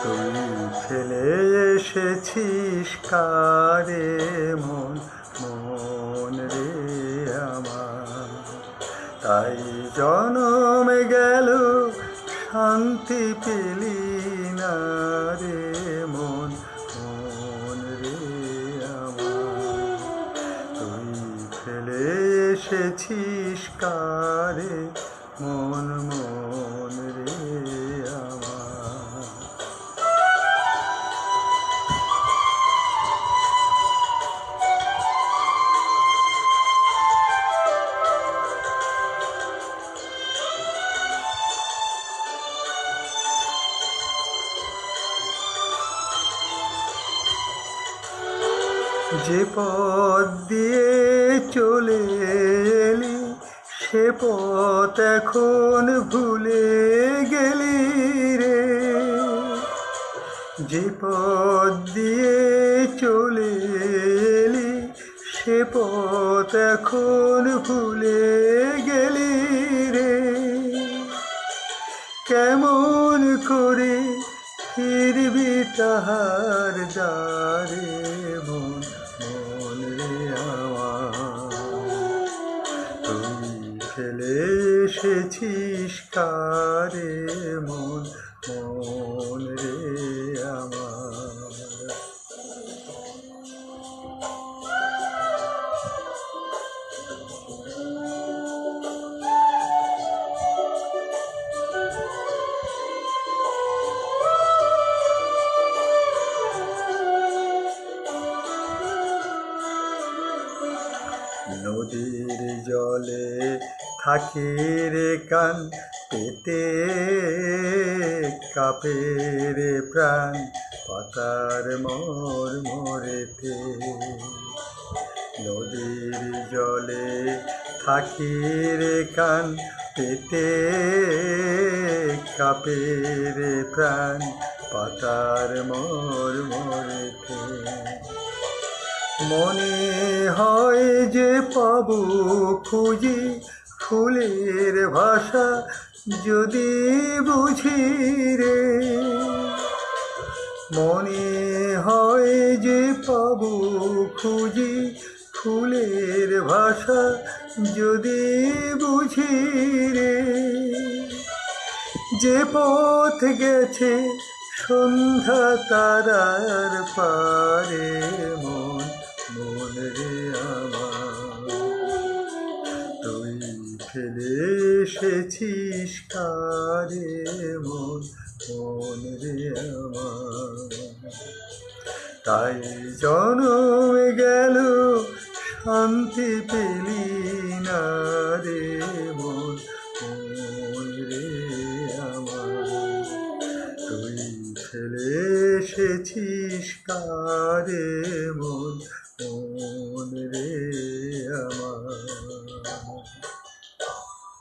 তুই ফেলে এসেছিস কারে মন, মন রে আমার। তাই জনমে গেল শান্তি পেলি না রে মন, মন রে আমার। তুই ফেলে এসেছিস কারে মন, মন রে আমার। যে পথ দিয়ে চলে এলি সে পথ এখন ভুলে গেলি রে। যে পথ দিয়ে চলে এলি সে পথ এখন ভুলে গেলি রে। কেমন করে ফিরবি তাহার দ্বারে মন, মন রে আমার। তুই ফেলে এসেছিস কারে মন, মন রে আমার। নদীর জলে থাকি রে কান পেতে, কাঁপে রে প্রাণ পাতার মর মরেতে। নদীর জলে থাকি রে কান পেতে, কাঁপে রে প্রাণ পাতার মর মরেতে। মনে হয় যে পাবো খুঁজি ফুলের ভাষা যদি বুঝি রে। মনে হয় যে পাবো খুঁজি ফুলের ভাষা যদি বুঝি রে। যে পথ গেছে সন্ধ্যা তারার পারে মন, মন রে আমার। তুই ফেলে এসেছিস কারে মন, মন রে আমার। তাই জনমে গেল শান্তি পেলি না রে মন, মন রে আমার। তুই ফেলে এসেছিস কারে মন, মন রে আমার।